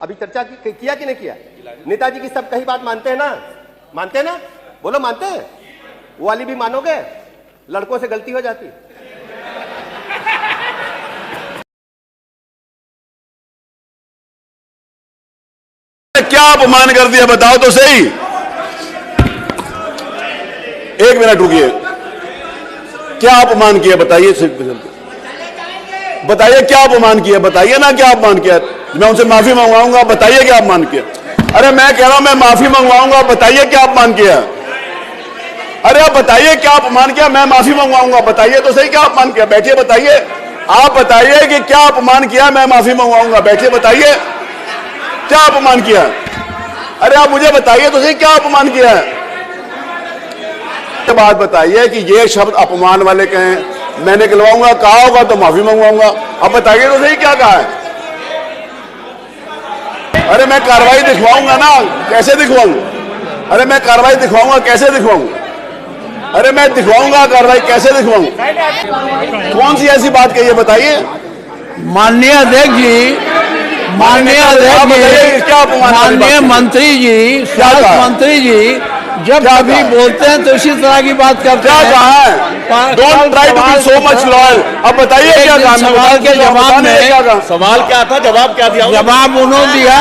अभी चर्चा किया कि नहीं किया? नेताजी की सब कही बात मानते हैं ना? मानते हैं ना? बोलो मानते हैं? वो वाली भी मानोगे? लड़कों से गलती हो जाती। क्या अपमान कर दिया बताओ तो सही। एक मिनट रुकिए, क्या अपमान किया बताइए, बताइए क्या अपमान किया, बताइए ना क्या अपमान किया। मैं उनसे माफी मंगवाऊंगा, बताइए क्या अपमान किया। अरे मैं कह रहा हूं मैं माफी मंगवाऊंगा, बताइए क्या अपमान किया। अरे आप बताइए क्या अपमान किया, मैं माफी मंगवाऊंगा, बताइए तो सही क्या अपमान किया। बैठिए बताइए, आप बताइए कि क्या अपमान किया, मैं माफी मंगवाऊंगा। बैठिए बताइए क्या अपमान किया। अरे आप मुझे बताइए तो सही क्या अपमान किया है। बात बताइए कि ये शब्द अपमान वाले कहें, मैंने कहलवाऊंगा, कहा होगा तो माफी मंगवाऊंगा। अब बताइए तो सही क्या कहा है। अरे मैं कार्रवाई दिखवाऊंगा ना, कैसे दिखवाऊं? अरे मैं कार्रवाई दिखवाऊंगा, कैसे दिखवाऊं? अरे मैं दिखवाऊंगा कार्रवाई, कैसे दिखवाऊं? कौन सी ऐसी बात कही है बताइए। माननीय अध्यक्ष जी, माननीय अध्यक्ष जी, माननीय मंत्री जी, स्वास्थ्य मंत्री जी जब कभी बोलते हैं तो इसी तरह की बात करते हैं। क्या कहा है? Don't try to be so much loyal. अब बताइए क्या कहा? सवाल के जवाब में सवाल क्या था, जवाब क्या दिया? जवाब उन्होंने दिया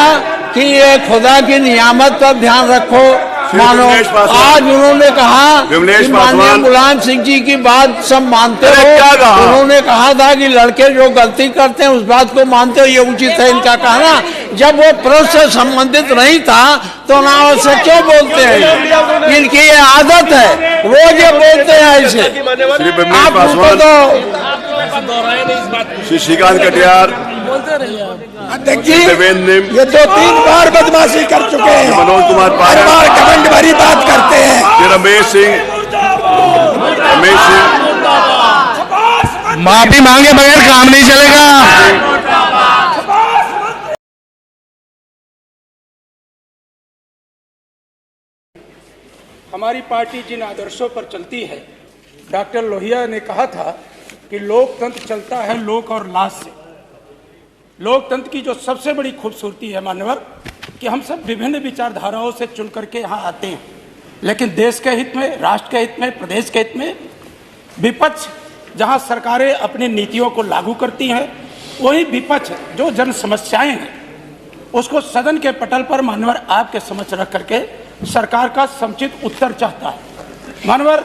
कि ये खुदा की नियामत पर ध्यान रखो। मानो आज उन्होंने कहा कि माननीय मुलायम सिंह जी की बात सब मानते हो। उन्होंने कहा था कि लड़के जो गलती करते हैं उस बात को मानते हो, ये उचित है इनका कहना। जब वो प्रश्न से संबंधित नहीं था तो अनावश्यक क्यों बोलते हैं? इनकी ये आदत है, रोज ये बोलते हैं ऐसे। आपको तो श्री श्रीकांत कटियार अध्यक्ष जी, ये 2-3 बार बदमाशी कर चुके हैं, मनोज कुमार हर बार घमंड भरी बात करते हैं। रमेश सिंह माफी मांगे बगैर काम नहीं चलेगा। हमारी पार्टी जिन आदर्शों पर चलती है, डॉक्टर लोहिया ने कहा था कि लोकतंत्र चलता है लोक और लाज से। लोकतंत्र की जो सबसे बड़ी खूबसूरती है मान्यवर, कि हम सब विभिन्न विचारधाराओं से चुन करके यहाँ आते हैं, लेकिन देश के हित में, राष्ट्र के हित में, प्रदेश के हित में विपक्ष जहाँ सरकारें अपनी नीतियों को लागू करती हैं, वही विपक्ष जो जन समस्याएं हैं उसको सदन के पटल पर मान्यवर आपके समक्ष रख करके सरकार का समुचित उत्तर चाहता है। मान्यवर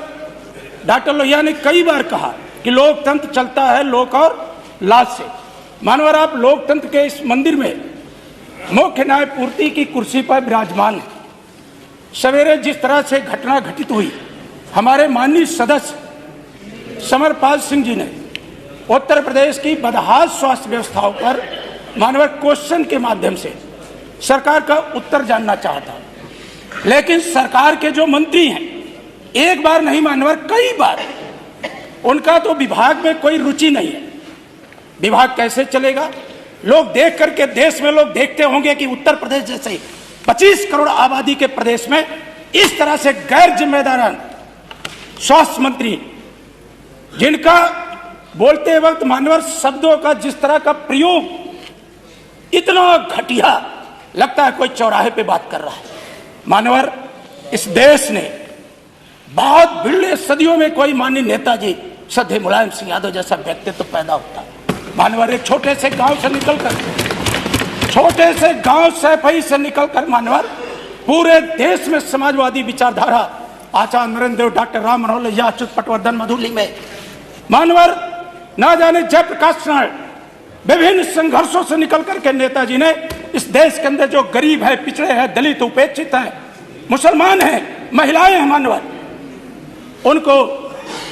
डॉक्टर लोहिया ने कई बार कहा कि लोकतंत्र चलता है लोक और लाज से। मानवर आप लोकतंत्र के इस मंदिर में मुख्य न्यायपूर्ति की कुर्सी पर विराजमान है। सवेरे जिस तरह से घटना घटित हुई, हमारे माननीय सदस्य समरपाल सिंह जी ने उत्तर प्रदेश की बदहाल स्वास्थ्य व्यवस्थाओं पर मानवर क्वेश्चन के माध्यम से सरकार का उत्तर जानना चाहता, लेकिन सरकार के जो मंत्री हैं एक बार नहीं मानवर कई बार, उनका तो विभाग में कोई रुचि नहीं है। विभाग कैसे चलेगा? लोग देख करके, देश में लोग देखते होंगे कि उत्तर प्रदेश जैसे 25 करोड़ आबादी के प्रदेश में इस तरह से गैर जिम्मेदार स्वास्थ्य मंत्री, जिनका बोलते वक्त मानवर शब्दों का जिस तरह का प्रयोग इतना घटिया लगता है कोई चौराहे पे बात कर रहा है। मानवर इस देश ने बहुत बिरले सदियों में कोई माननीय नेताजी श्रद्धेय मुलायम सिंह यादव जैसा व्यक्तित्व तो पैदा होता है। मानवर एक छोटे से गांव से निकलकर, छोटे से गांव सैफई से निकलकर मानवर पूरे देश में समाजवादी विचारधारा आचार्य नरेंद्र देव, डॉक्टर राम मनोहर लोहिया, अच्युत पटवर्धन मधुली में मानवर ना जाने जयप्रकाश नारायण, विभिन्न संघर्षों से निकल करके नेताजी ने इस देश के अंदर जो गरीब है, पिछड़े हैं, दलित, उपेक्षित हैं, मुसलमान हैं, महिलाएं हैं मानवर, उनको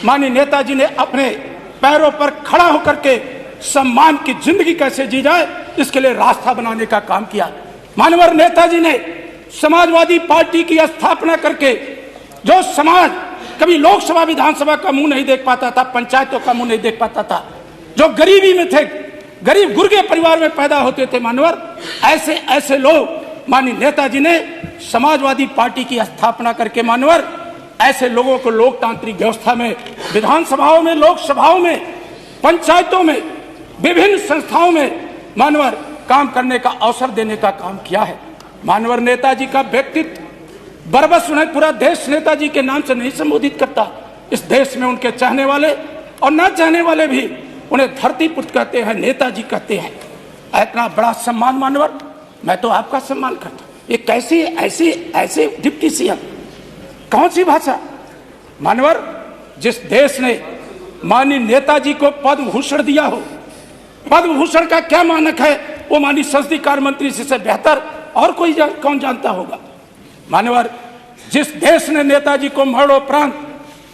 माननीय नेताजी ने अपने पैरों पर खड़ा होकर के सम्मान की जिंदगी कैसे जी जाए इसके लिए रास्ता बनाने का काम किया। मानवर नेताजी ने समाजवादी पार्टी की स्थापना करके जो समाज कभी लोकसभा विधानसभा का मुंह नहीं देख पाता था, पंचायतों का मुंह नहीं देख पाता था, जो गरीबी में थे, गरीब गुर्गे परिवार में पैदा होते थे मानवर, ऐसे ऐसे लोग माननीय नेताजी ने समाजवादी पार्टी की स्थापना करके मानवर ऐसे लोगों को लोकतांत्रिक व्यवस्था में, विधानसभाओं में, लोकसभाओं में, पंचायतों में, विभिन्न संस्थाओं में मानवर काम करने का अवसर देने का काम किया है। मानवर नेताजी का व्यक्तित्व बरबस उन्हें पूरा देश नेताजी के नाम से नहीं संबोधित करता। इस देश में उनके चाहने वाले और न चाहने वाले भी उन्हें धरती पुत्र कहते हैं, नेताजी कहते हैं। इतना बड़ा सम्मान मानवर, मैं तो आपका सम्मान करता हूं। ये कैसी ऐसे डिप्टी सीएम, कौन सी भाषा? मानवर, जिस देश ने माननीय नेताजी को पद्म भूषण दिया हो, पद्म भूषण का क्या मानक है वो माननीय संसदीय कार्य मंत्री से बेहतर और कोई कौन जानता होगा। मानवर, जिस देश ने नेताजी को मरणोपरांत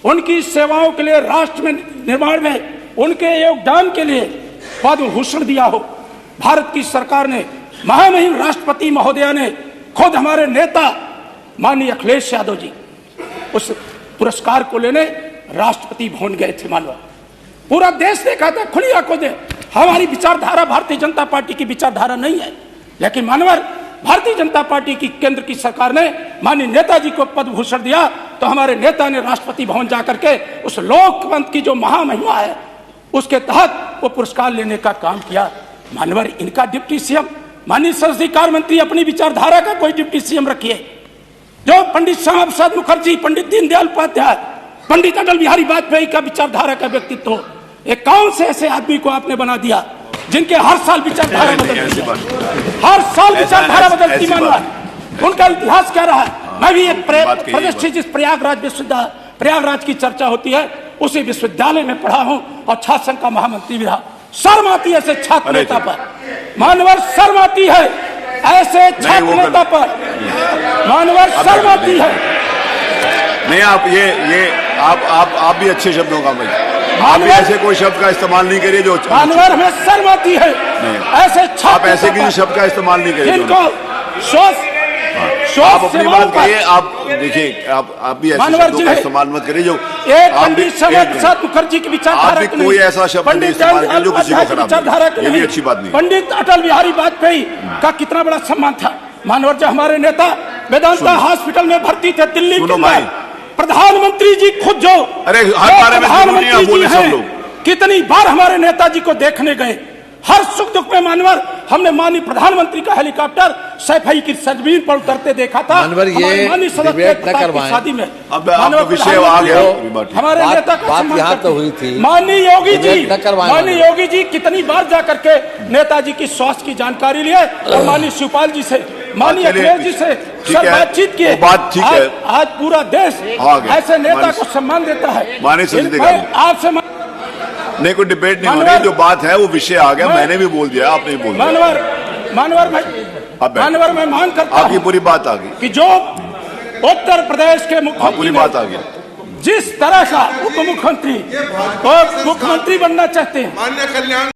उनकी सेवाओं के लिए, राष्ट्र में निर्माण में उनके योगदान के लिए पद्म भूषण दिया हो, भारत की सरकार ने, महामहिम राष्ट्रपति महोदया ने, खुद हमारे नेता माननीय अखिलेश यादव जी उस पुरस्कार को लेने राष्ट्रपति भवन गए थे। मानव, पूरा देश देखा था, खुली आंखों से। हमारी विचारधारा भारतीय जनता पार्टी की विचारधारा नहीं है, लेकिन मानवर, भारतीय जनता पार्टी की केंद्र की सरकार ने माननीय नेताजी को पद्म भूषण दिया तो हमारे नेता ने राष्ट्रपति भवन जाकर के उस लोकतंत्र की जो महामहिमा है उसके तहत वो पुरस्कार लेने का काम किया। मानवर, इनका डिप्टी सीएम, माननीय संसदीय कार्य मंत्री अपनी विचारधारा का कोई डिप्टी सीएम रखिए। जो पंडित श्यामा प्रसाद मुखर्जी, पंडित दीनदयाल उपाध्याय, पंडित अटल बिहारी वाजपेयी का विचारधारा का व्यक्तित्व हो, एक कौन से ऐसे आदमी को आपने बना दिया जिनके हर साल विचारधारा बदलती, हर साल विचारधारा बदलती। मानवर, उनका इतिहास क्या रहा है? मैं भी एक प्रतिष्ठित जिस प्रयागराज की चर्चा होती है उसी विश्वविद्यालय में पढ़ा हूं और छात्र संघ का महामंत्री भी रहा। शर्म आती है ऐसे छात्र नेता पर। मानवर, शर्म आती है ऐसे छात्र नेता पर। मानवर, शर्म आती है। नहीं, आप भी अच्छे शब्दों का आप भी ऐसे कोई शब्द का इस्तेमाल नहीं करिए जो मानवर, हमें शर्म आती है ऐसे छात्र। आप ऐसे किसी शब्द का इस्तेमाल नहीं करिए जिनको आप अपनी बात करिए। आप देखिए, आप भी ऐसे शब्दों का इस्तेमाल मत करिए जो पंडित श्यामा प्रसाद मुखर्जी की विचारधारा, कोई ऐसा शब्द नहीं इस्तेमाल करिए जो किसी को खराब, ये भी अच्छी बात नहीं। पंडित अटल बिहारी वाजपेयी का कितना बड़ा सम्मान था। मानवर, जो हमारे नेता वेदांता हॉस्पिटल में भर्ती थे दिल्ली के, प्रधानमंत्री जी खुद जो, अरे हर बारे में प्रधानमंत्री जी हैं, कितनी बार हमारे नेताजी को देखने गए, हर सुख दुख में। मानवर, हमने माननीय प्रधानमंत्री का हेलीकॉप्टर सैफई की सरजमीन पर उतरते देखा था। मानवर, ये डिबेट न करवाएं। शादी में अब विषय आ गया। हमारे नेता का बात यहाँ तो हुई थी। माननीय योगी जी कितनी बार जाकर के नेताजी की स्वास्थ्य की जानकारी लिए और माननीय शिवपाल जी से, माननीय अखिलेश जी से सर बातचीत किए। बात ठीक है। आज पूरा देश ऐसे नेता को सम्मान देता है। आपसे नहीं, कोई डिबेट नहीं हो रही, जो बात है वो विषय आ गया। मैंने भी बोल दिया, आपने भी बोल दिया। मानवर, मैं मान करता हूं आपकी पूरी बात आ गई कि जो उत्तर प्रदेश के मुख्यमंत्री, पूरी बात आ गई, जिस तरह का उप मुख्यमंत्री बनना चाहते हैं,